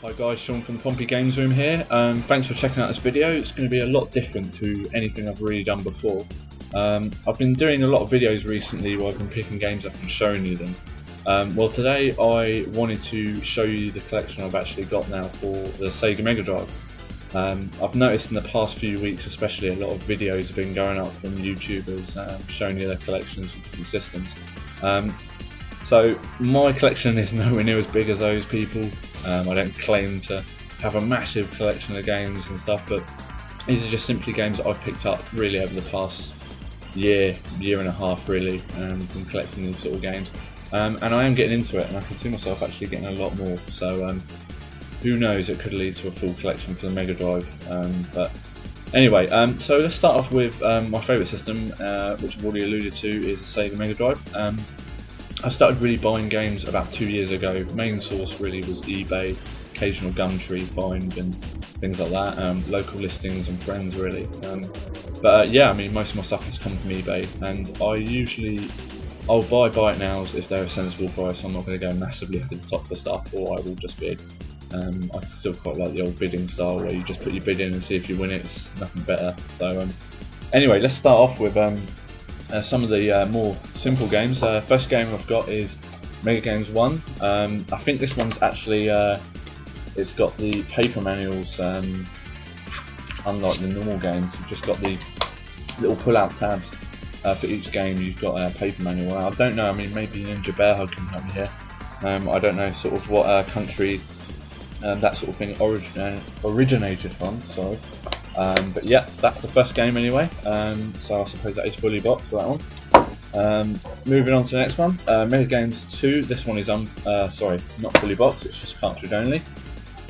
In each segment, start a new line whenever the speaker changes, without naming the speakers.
Hi guys, Sean from Compy Games Room here. Thanks for checking out this video. It's going to be a lot different to anything I've really done before. I've been doing a lot of videos recently where I've been picking games up and showing you them. Well, today I wanted to show you the collection I've actually got now for the Sega Megadrive. I've noticed in the past few weeks especially a lot of videos have been going up from YouTubers showing you their collections of different systems. So my collection is nowhere near as big as those people. I don't claim to have a massive collection of games and stuff, but these are just simply games that I've picked up really over the past year and a half really, from collecting these sort of games. And I am getting into it, and I can see myself actually getting a lot more, so who knows, it could lead to a full collection for the Mega Drive. But anyway, so let's start off with my favourite system, which I've already alluded to, is the Sega Mega Drive. I started really buying games about 2 years ago. Main source really was eBay, occasional Gumtree find and things like that, local listings and friends really. But yeah, I mean most of my stuff has come from eBay, and I'll buy it now if they're a sensible price. I'm not going to go massively over the top for stuff, or I will just bid. I still quite like the old bidding style where you just put your bid in and see if you win it. It's nothing better. So anyway, let's start off with some of the more simple games. First game I've got is Mega Games 1. I think this one's actually it's got the paper manuals, unlike the normal games. You've just got the little pull-out tabs for each game. You've got a paper manual. I don't know. I mean, maybe Ninja Bear Hug can help me here. I don't know sort of what country that sort of thing originated from. Sorry. But yeah, that's the first game anyway, so I suppose that is fully boxed for that one. Moving on to the next one, Mega Games 2. This one is sorry, not fully boxed, it's just cartridge only.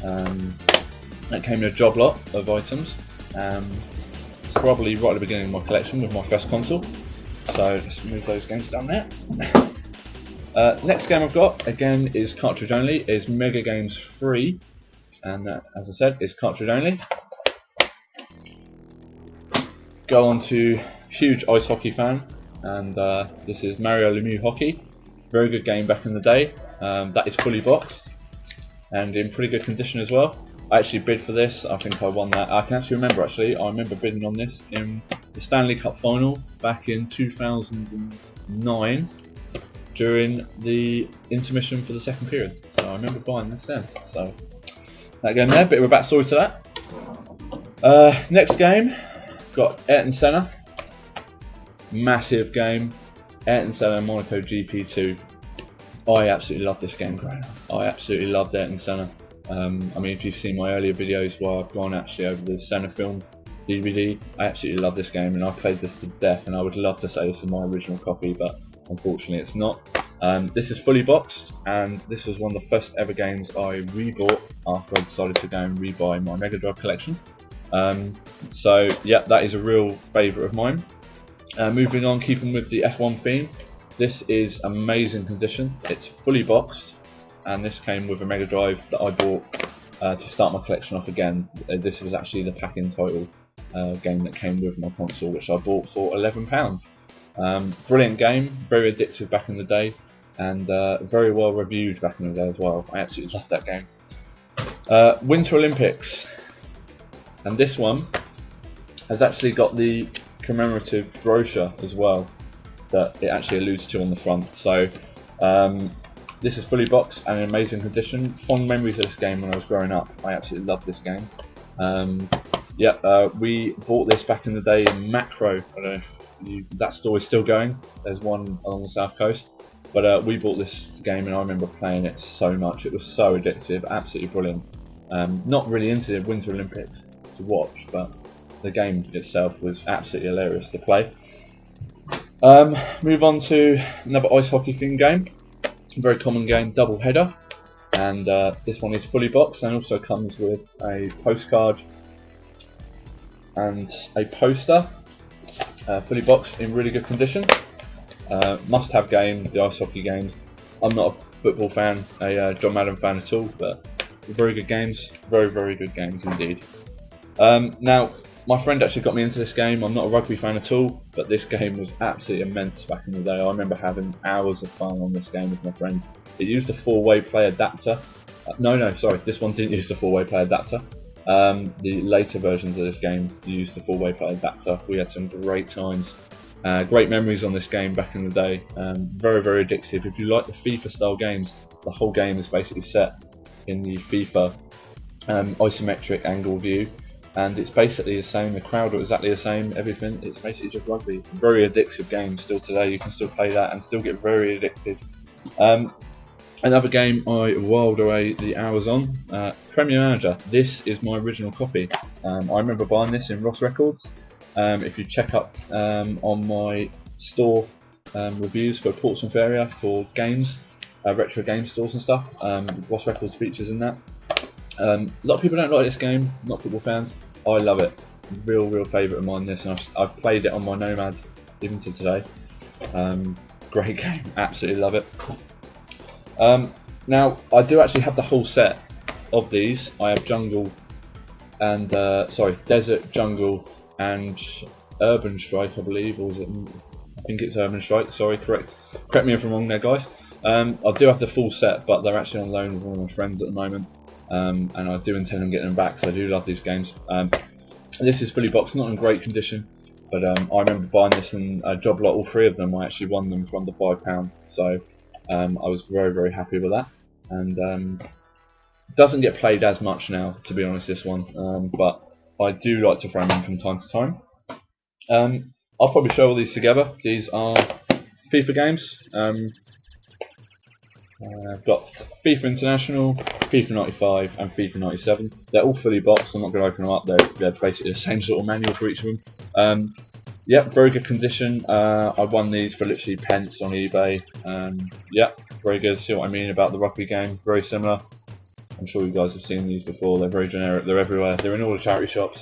It came in a job lot of items, probably right at the beginning of my collection with my first console, so let's move those games down there. Next game I've got, again is cartridge only, is Mega Games 3, and that, as I said, is cartridge only. Go on to huge ice hockey fan, and this is Mario Lemieux Hockey. Very good game back in the day. That is fully boxed and in pretty good condition as well. I actually bid for this. I think I won that. I can actually remember I remember bidding on this in the Stanley Cup final back in 2009 during the intermission for the second period. So I remember buying this then. So that game there, bit of a backstory to that. Next game, got Ayrton Senna, massive game, Ayrton Senna Monaco GP2. I absolutely love this game growing up. I absolutely loved Ayrton Senna. I mean, if you've seen my earlier videos where I've gone actually over the Senna film DVD, I absolutely love this game, and I've played this to death, and I would love to say this is my original copy, but unfortunately it's not. This is fully boxed, and this was one of the first ever games I rebought after I decided to go and rebuy my Mega Drive collection. So yeah, that is a real favourite of mine. Moving on, keeping with the F1 theme, this is amazing condition. It's fully boxed, and this came with a Mega Drive that I bought to start my collection off again. This was actually the pack-in title game that came with my console, which I bought for £11. Brilliant game, very addictive back in the day, and very well reviewed back in the day as well. I absolutely loved that game. Winter Olympics. And this one has actually got the commemorative brochure as well that it actually alludes to on the front. So this is fully boxed and in amazing condition. Fond memories of this game when I was growing up. I absolutely loved this game. We bought this back in the day in Macro. I don't know if that store is still going. There's one along the south coast. But we bought this game and I remember playing it so much. It was so addictive, absolutely brilliant. Not really into the Winter Olympics to watch, but the game itself was absolutely hilarious to play. Move on to another ice hockey themed game. It's a very common game, double header, and this one is fully boxed and also comes with a postcard and a poster. Fully boxed in really good condition. Must have game, the ice hockey games. I'm not a football fan, a John Madden fan at all, but very good games, very good games indeed. Now, my friend actually got me into this game. I'm not a rugby fan at all, but this game was absolutely immense back in the day. I remember having hours of fun on this game with my friend. It used a 4-way play adapter, No, sorry, this one didn't use the four-way play adapter. The later versions of this game used the four-way play adapter. We had some great times, great memories on this game back in the day. Very, very addictive. If you like the FIFA style games, the whole game is basically set in the FIFA isometric angle view, and it's basically the same. The crowd are exactly the same. Everything. It's basically just rugby. Very addictive game still today. You can still play that and still get very addicted. Another game I whiled away the hours on, Premier Manager. This is my original copy. I remember buying this in Ross Records. If you check up on my store reviews for Portsmouth area for games, retro game stores and stuff, Ross Records features in that. A lot of people don't like this game, not football fans. I love it. Real favourite of mine this, and I've played it on my Nomad even to today. Great game, absolutely love it. Now, I do actually have the whole set of these. I have Jungle and, Desert, Jungle and Urban Strike, I believe, or is it, I think it's Urban Strike, sorry, correct me if I'm wrong there, guys. I do have the full set, but they're actually on loan with one of my friends at the moment, and I do intend on getting them back, so I do love these games. This is fully boxed, not in great condition, but I remember buying this in a job lot, all three of them. I actually won them from the £5, so I was very happy with that. And doesn't get played as much now, to be honest, this one, but I do like to throw them in from time to time. I'll probably show all these together. These are FIFA games. I've got FIFA International, FIFA 95 and FIFA 97. They're all fully boxed. I'm not going to open them up. They're basically the same sort of manual for each of them. Yep, very good condition. I won these for literally pence on eBay. Yep, very good. See what I mean about the rugby game? Very similar. I'm sure you guys have seen these before. They're very generic. They're everywhere. They're in all the charity shops,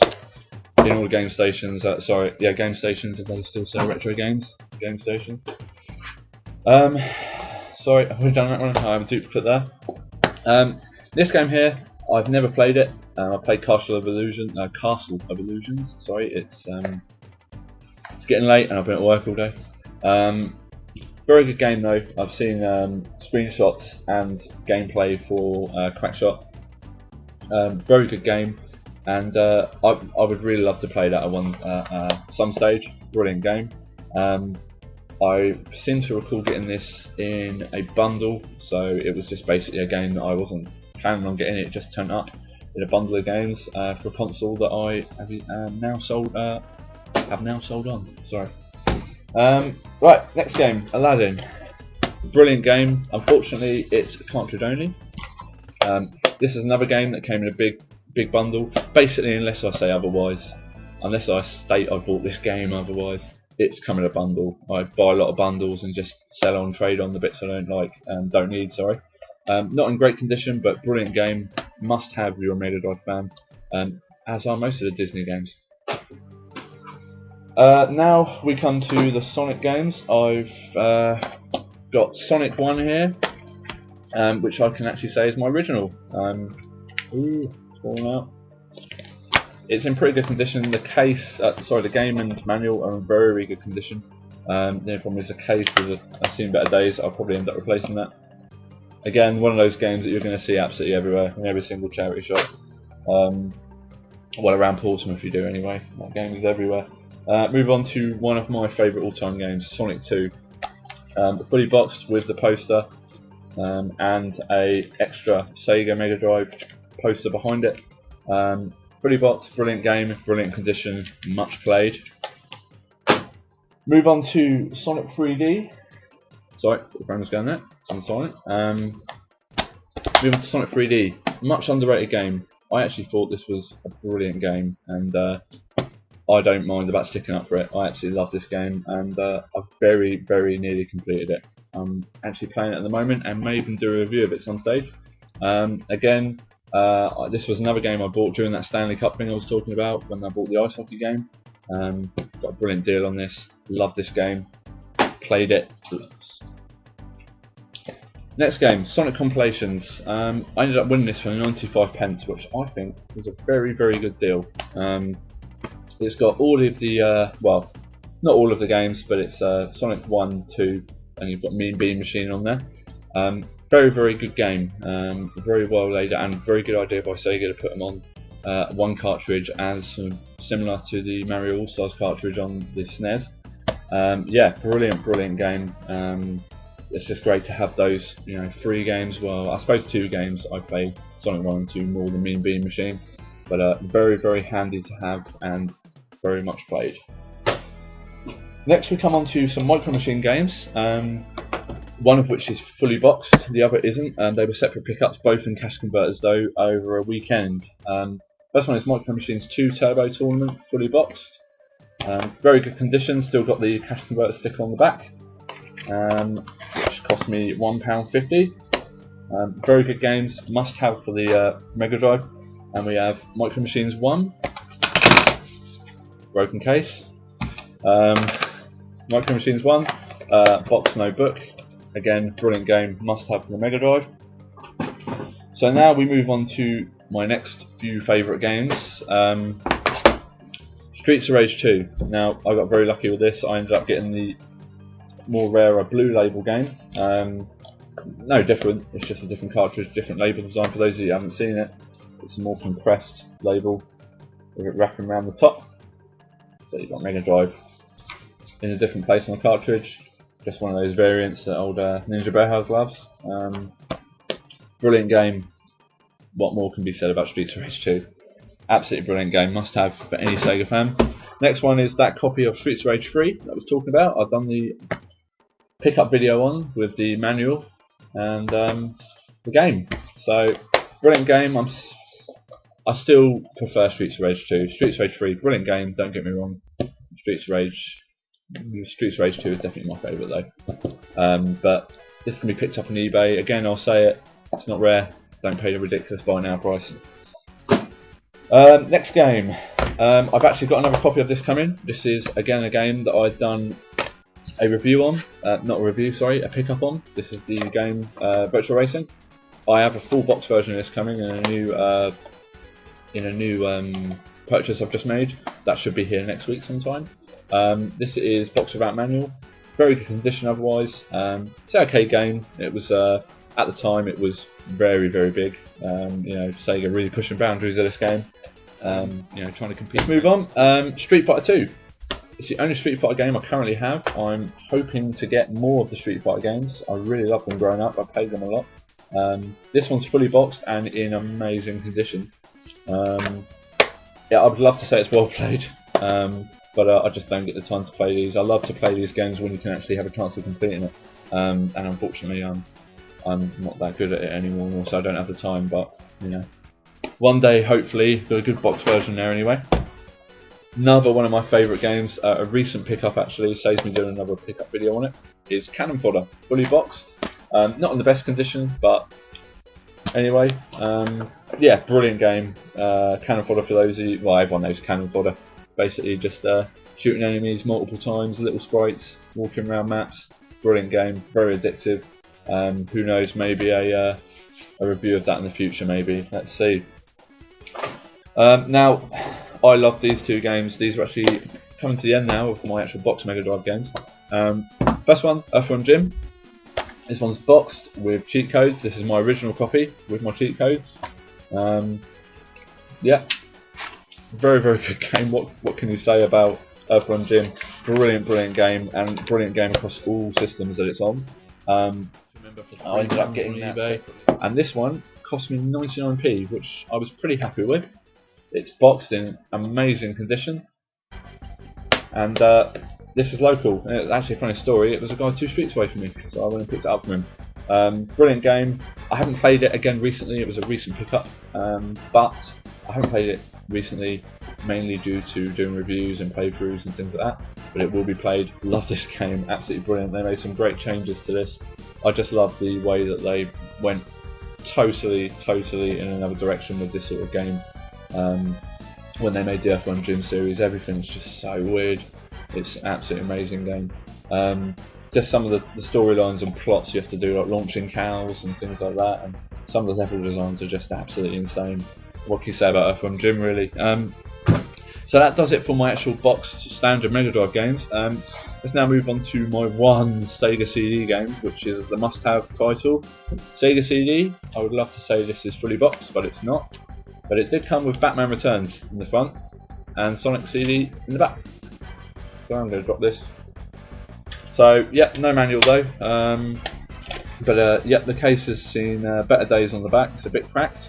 in all the game stations. Game stations. If they still sell retro games, game station. Sorry, I've already done that one. I have a duplicate there. This game here, I've never played it. I played Castle of Illusions. Sorry, it's getting late and I've been at work all day. Very good game though. I've seen screenshots and gameplay for Crackshot. Very good game, and I would really love to play that at some stage. Brilliant game. I seem to recall getting this in a bundle, so it was just basically a game that I wasn't planning on getting. It just turned up in a bundle of games for a console that I have now sold on. Sorry. Right, next game, Aladdin. Brilliant game. Unfortunately, it's cartridge only. This is another game that came in a big bundle. Basically, unless I say otherwise, unless I state I bought this game otherwise, it's come in a bundle. I buy a lot of bundles and just sell on, trade on the bits I don't like and don't need. Sorry. Not in great condition, but brilliant game. Must have if you're a Megadrive fan, as are most of the Disney games. Now we come to the Sonic games. I've got Sonic 1 here, which I can actually say is my original. It's falling out. It's in pretty good condition. The case, the game and manual are in very good condition. The only problem is the case I've seen better days. I'll probably end up replacing that. Again, one of those games that you're going to see absolutely everywhere, in every single charity shop. Well, around Portsmouth you do anyway. That game is everywhere. Move on to one of my favourite all-time games, Sonic 2. Fully boxed with the poster and a extra Sega Megadrive poster behind it. Fully boxed, brilliant game, brilliant condition, much played. Move on to Sonic 3D. Sorry, the frame was going there. It's on silent. Move on to Sonic 3D. Much underrated game. I actually thought this was a brilliant game, and I don't mind about sticking up for it. I absolutely love this game, and I've very nearly completed it. I'm actually playing it at the moment, and may even do a review of it some stage. Again, this was another game I bought during that Stanley Cup thing I was talking about when I bought the ice hockey game. Got a brilliant deal on this. Love this game. Played it. Next game, Sonic Compilations. I ended up winning this for 95 pence, which I think was a very good deal. It's got all of the, well, not all of the games, but it's Sonic 1, 2, and you've got Mean Bean Machine on there. Very, very good game. Very well laid out, and very good idea by Sega to put them on one cartridge as similar to the Mario All Stars cartridge on the SNES. Yeah, brilliant game. It's just great to have those, 3 games. Well, I suppose 2 games. I play Sonic 1 and 2 more than Mean Bean Machine, but very, very handy to have and very much played. Next, we come on to some Micro Machine games. One of which is fully boxed, the other isn't. They were separate pickups, both in cash converters though, over a weekend. First one is Micro Machines 2 Turbo Tournament, fully boxed. Very good condition, still got the cash converter sticker on the back, which cost me £1.50. Very good games, must have for the Megadrive. And we have Micro Machines 1, broken case. Micro Machines 1, box no book. Again, brilliant game, must have for the Megadrive. So now we move on to my next few favourite games. Streets of Rage 2. Now, I got very lucky with this. I ended up getting the more rarer blue label game. No different, it's just a different cartridge, different label design. For those of you who haven't seen it, it's a more compressed label with it wrapping around the top. So you've got Megadrive in a different place on the cartridge. Just one of those variants that old Ninja Bear House loves. Brilliant game. What more can be said about Streets of Rage 2? Absolutely brilliant game, must have for any Sega fan. Next one is that copy of Streets of Rage 3 that I was talking about. I've done the pickup video on with the manual and the game. So, brilliant game. I still prefer Streets of Rage 2. Streets of Rage 3, brilliant game, don't get me wrong. Streets of Rage 2 is definitely my favourite though. But this can be picked up on eBay. Again, I'll say it, it's not rare. Don't pay the ridiculous buy now price. Next game. I've actually got another copy of this coming. This is again a game that I've done a review on. Not a review, sorry, a pickup on. This is the game Virtua Racing. I have a full box version of this coming in a new purchase I've just made. That should be here next week sometime. This is box without manual, very good condition otherwise. It's an okay game. It was at the time it was very, very big. Sega really pushing boundaries of this game. Trying to compete. Move on. Street Fighter 2. It's the only Street Fighter game I currently have. I'm hoping to get more of the Street Fighter games. I really loved them growing up. I played them a lot. This one's fully boxed and in amazing condition. Yeah, I would love to say it's well played. But I just don't get the time to play these. I love to play these games when you can actually have a chance of completing it. And unfortunately, I'm not that good at it anymore, so I don't have the time. But one day, hopefully, got a good box version there anyway. Another one of my favourite games, a recent pickup actually, saves me doing another pickup video on it, is Cannon Fodder, fully boxed. Not in the best condition, but anyway, yeah, brilliant game. Cannon Fodder, for those of you, well, everyone knows Cannon Fodder. Basically just shooting enemies multiple times, little sprites, walking around maps. Brilliant game, very addictive. Who knows, maybe a review of that in the future maybe, let's see. Now, I love these two games. These are actually coming to the end now of my actual box Mega Drive games. First one, Earthworm Jim. This one's boxed with cheat codes. This is my original copy with my cheat codes. Yeah. Very, very good game. What can you say about Earthworm Jim? Brilliant game, and brilliant game across all systems that it's on. I ended up getting that eBay, and this one cost me 99p, which I was pretty happy with. It's boxed in amazing condition, and this is local. And it's actually a funny story. It was a guy 2 streets away from me, so I went and picked it up from him. Brilliant game. I haven't played it again recently. It was a recent pickup, but I haven't played it recently, mainly due to doing reviews and playthroughs and things like that, but it will be played. Love this game, absolutely brilliant. They made some great changes to this. I just love the way that they went totally in another direction with this sort of game. When they made the Earthworm Jim series, everything's just so weird. It's an absolutely amazing game. Just some of the storylines and plots you have to do, like launching cows and things like that, and some of the level designs are just absolutely insane. What can you say about Earthworm Jim, really? So that does it for my actual boxed standard Mega Drive games. Let's now move on to my one Sega CD game, which is the must-have title. Sega CD, I would love to say this is fully boxed, but it's not. But it did come with Batman Returns in the front, and Sonic CD in the back. So I'm going to drop this. So, yeah, no manual though. But yeah, the case has seen better days on the back. It's a bit cracked,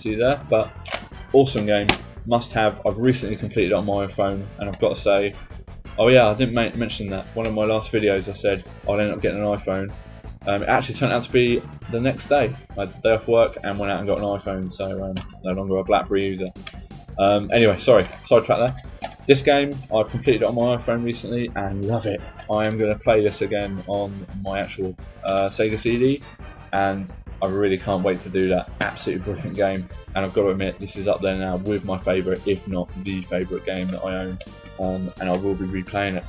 see there, but awesome game. Must have. I've recently completed it on my iPhone, and I've got to say, oh yeah, I didn't mention that. One of my last videos I said I'd end up getting an iPhone. It actually turned out to be the next day. I had the day off work and went out and got an iPhone, so no longer a BlackBerry user. Anyway, sorry, sidetrack there. This game, I've completed it on my iPhone recently and love it. I am going to play this again on my actual Sega CD, and I really can't wait to do that. Absolutely brilliant game, and I've got to admit, this is up there now with my favourite, if not the favourite game that I own, and I will be replaying it.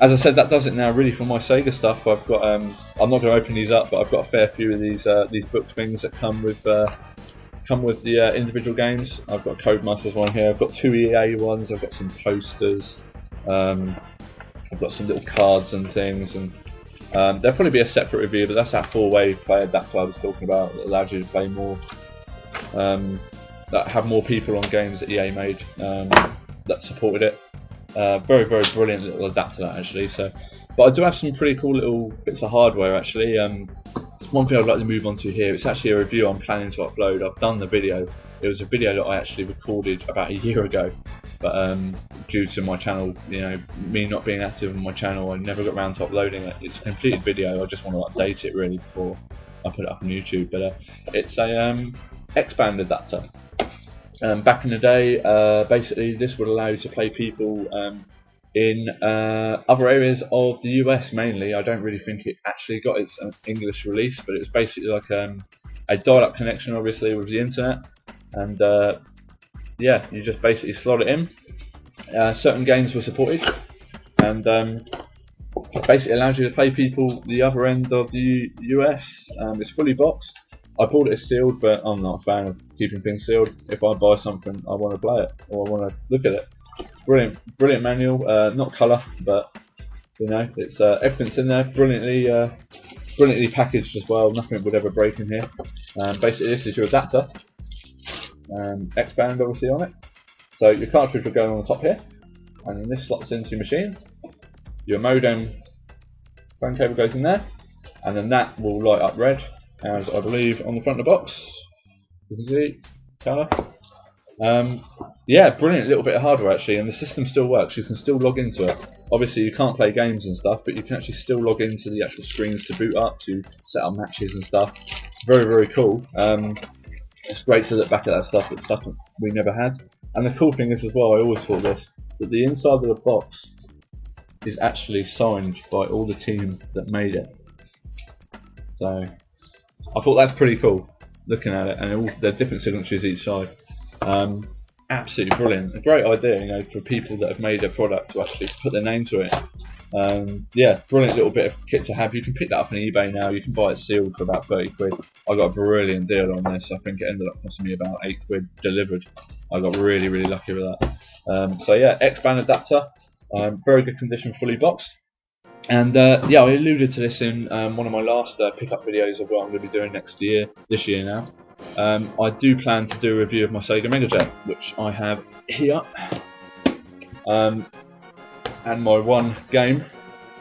As I said, that does it now really for my Sega stuff. I've got, I'm not going to open these up, but I've got a fair few of these book things that come with the individual games. I've got Codemasters one here, I've got 2 EA ones, I've got some posters, I've got some little cards and things, and there'll probably be a separate review, but that's that 4-way play adapter I was talking about that allowed you to play more, that have more people on games that EA made that supported it. Very, very brilliant little adapter that actually. So, but I do have some pretty cool little bits of hardware actually. One thing I'd like to move on to here, it's actually a review I'm planning to upload. I've done the video. It was a video that I actually recorded about a year ago, but due to my channel, you know, me not being active on my channel, I never got around to uploading it. It's a completed video. I just want to update it really before I put it up on YouTube. But it's a X-band adapter. Back in the day, basically this would allow you to play people in other areas of the US mainly. I don't really think it actually got its English release, but it was basically like a dial-up connection obviously with the internet, and yeah, you just basically slot it in. Certain games were supported, and it basically allows you to play people the other end of the US. It's fully boxed. I bought it sealed, but I'm not a fan of keeping things sealed. If I buy something, I want to play it, or I want to look at it. Brilliant, brilliant manual. Not colour, but you know, it's everything's in there. Brilliantly packaged as well. Nothing would ever break in here. Basically, this is your adapter. X-band obviously on it. So your cartridge will go on the top here, and then this slots into your machine. Your modem phone cable goes in there, and then that will light up red, as I believe on the front of the box. You can see colour. Yeah, brilliant little bit of hardware actually, and the system still works. You can still log into it. Obviously you can't play games and stuff, but you can actually still log into the actual screens to boot up, to set up matches and stuff. Very, very cool. It's great to look back at that stuff. It's stuff that we never had. And the cool thing is as well, I always thought this, that the inside of the box is actually signed by all the team that made it. So I thought that's pretty cool, looking at it, and all the different signatures each side. Absolutely brilliant. A great idea, you know, for people that have made a product to actually put their name to it. Yeah, brilliant little bit of kit to have. You can pick that up on eBay now. You can buy it sealed for about 30 quid. I got a brilliant deal on this. I think it ended up costing me about 8 quid delivered. I got really, really lucky with that. So yeah, X-band adapter, very good condition, fully boxed. And yeah, I alluded to this in one of my last pickup videos of what I'm going to be doing this year now. I do plan to do a review of my Sega Megajet, which I have here, and my one game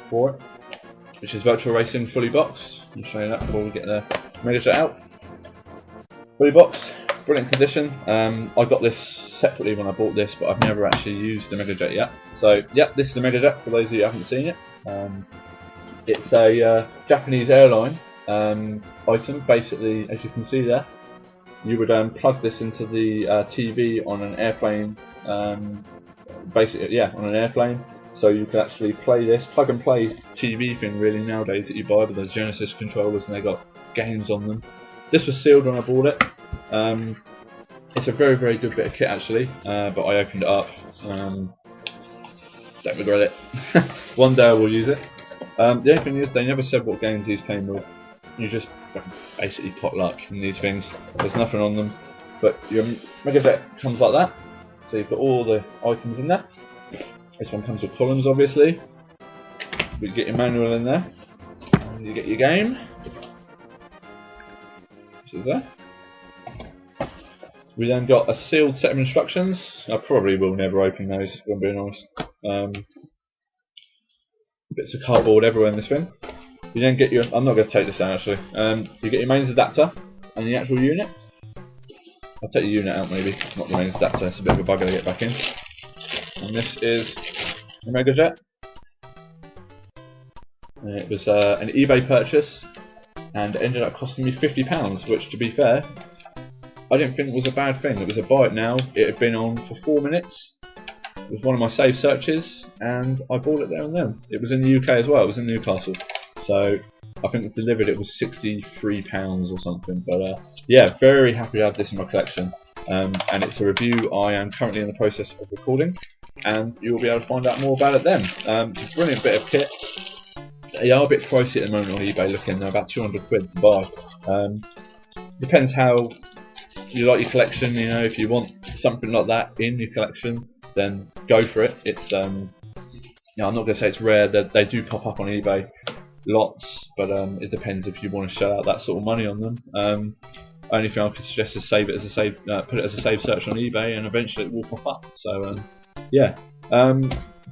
for it, which is Virtua Racing fully boxed. I'll show you that before we get the Megajet out. Fully boxed, brilliant condition. I got this separately when I bought this, but I've never actually used the Megajet yet. So yeah, this is the Megajet for those of you who haven't seen it. It's a Japanese airline item. Basically, as you can see there, you would plug this into the TV on an airplane. Basically, yeah, on an airplane. So you can actually play this plug and play TV thing really nowadays that you buy with those Genesis controllers, and they got games on them. This was sealed when I bought it. It's a very, very good bit of kit actually, but I opened it up. Don't regret it. One day I will use it. The only thing is, they never said what games these came with. You just basically pot luck in these things. There's nothing on them. But your Megajet comes like that. It's So you've got all the items in there. This one comes with columns, obviously. You get your manual in there, and you get your game, which is there. We then got a sealed set of instructions. I probably will never open those, if I'm being honest. Bits of cardboard everywhere in this thing. You then get your, I'm not going to take this out actually, you get your mains adapter and the actual unit. I'll take the unit out maybe, not the mains adapter, it's a bit of a bugger to get back in. And this is the Megajet. It was an eBay purchase and it ended up costing me £50, which to be fair, I didn't think was a bad thing. It was a buy it now, it had been on for 4 minutes. It was one of my saved searches and I bought it there and then. It was in the UK as well, it was in Newcastle. So I think it delivered, it was £63 or something. But yeah, very happy to have this in my collection. And it's a review I am currently in the process of recording. And you'll be able to find out more about it then. It's a brilliant bit of kit. They are a bit pricey at the moment on eBay looking, they're about 200 quid to buy. Depends how you like your collection, you know, if you want something like that in your collection, then go for it. It's, you know, I'm not going to say it's rare, they do pop up on eBay lots, but it depends if you want to shell out that sort of money on them. Only thing I could suggest is save it as a save, put it as a save search on eBay, and eventually it will pop up. So yeah,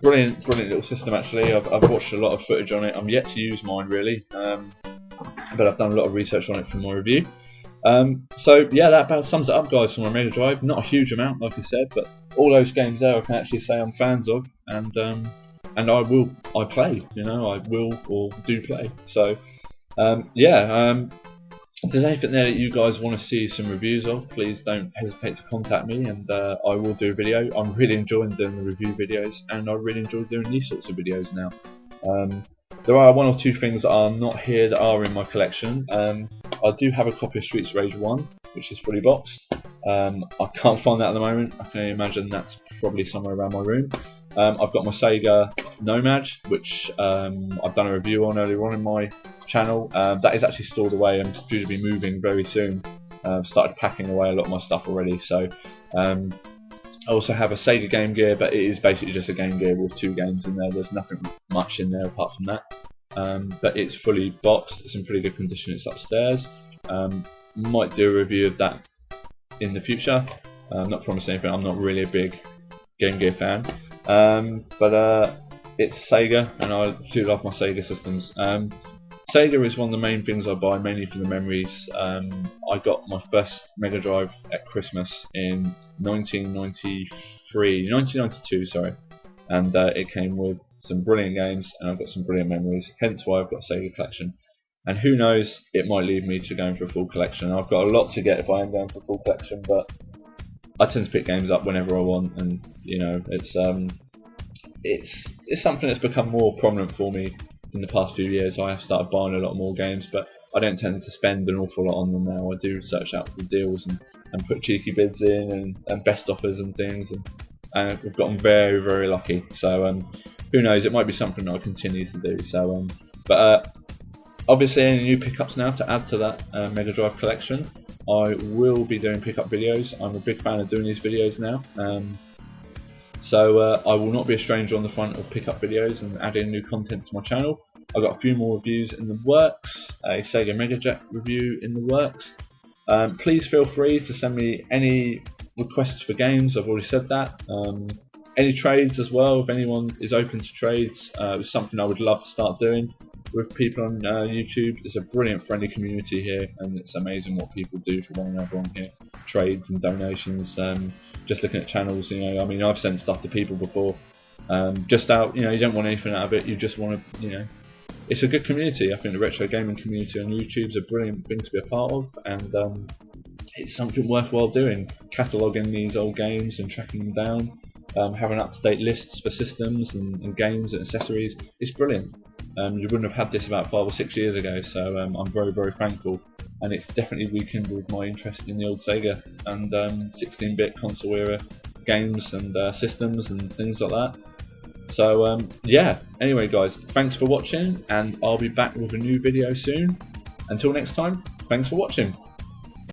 brilliant little system actually. I've watched a lot of footage on it. I'm yet to use mine really, but I've done a lot of research on it for my review. So yeah, that about sums it up, guys, for my Mega Drive. Not a huge amount, like I said, but all those games there I can actually say I'm fans of, and I play, you know, I will or do play. So yeah, if there's anything there that you guys want to see some reviews of, please don't hesitate to contact me, and I will do a video. I'm really enjoying doing the review videos, and I really enjoy doing these sorts of videos now. There are one or two things that are not here that are in my collection. I do have a copy of Streets of Rage 1, which is fully boxed. I can't find that at the moment. I can imagine that's probably somewhere around my room. I've got my Sega Nomad, which I've done a review on earlier on in my channel. That is actually stored away. I'm due to be moving very soon. I've started packing away a lot of my stuff already. So I also have a Sega Game Gear, but it is basically just a Game Gear with 2 games in there. There's nothing much in there apart from that. But it's fully boxed. It's in pretty good condition. It's upstairs. Might do a review of that in the future. I'm not promising anything. I'm not really a big Game Gear fan. But it's Sega, and I do love my Sega systems. Sega is one of the main things I buy, mainly for the memories. I got my first Mega Drive at Christmas in 1992, sorry, and it came with some brilliant games, and I've got some brilliant memories. Hence why I've got a Sega collection. And who knows, it might lead me to going for a full collection. I've got a lot to get if I am going for a full collection, but I tend to pick games up whenever I want, and you know, it's something that's become more prominent for me in the past few years. I have started buying a lot more games, but I don't tend to spend an awful lot on them now. I do search out for deals and put cheeky bids in and best offers and things, and we've gotten very, very lucky. So who knows, it might be something that I continue to do. So but obviously any new pickups now to add to that Mega Drive collection, I will be doing pickup videos. I'm a big fan of doing these videos now. So I will not be a stranger on the front of pickup videos and adding new content to my channel. I've got a few more reviews in the works, a Sega Megajet review in the works. Please feel free to send me any requests for games. I've already said that. Any trades as well, if anyone is open to trades. It's something I would love to start doing with people on YouTube. It's a brilliant friendly community here, and it's amazing what people do for one another on here. Trades and donations, just looking at channels, you know, I mean, I've sent stuff to people before, just out, you know, you don't want anything out of it, you just want to, you know, it's a good community. I think the retro gaming community on YouTube is a brilliant thing to be a part of, and it's something worthwhile doing, cataloguing these old games and tracking them down, having up-to-date lists for systems and games and accessories. It's brilliant. You wouldn't have had this about 5 or 6 years ago, so I'm very, very thankful, and it's definitely rekindled my interest in the old Sega and 16-bit console era games and systems and things like that. So yeah, anyway guys, thanks for watching, and I'll be back with a new video soon. Until next time, thanks for watching.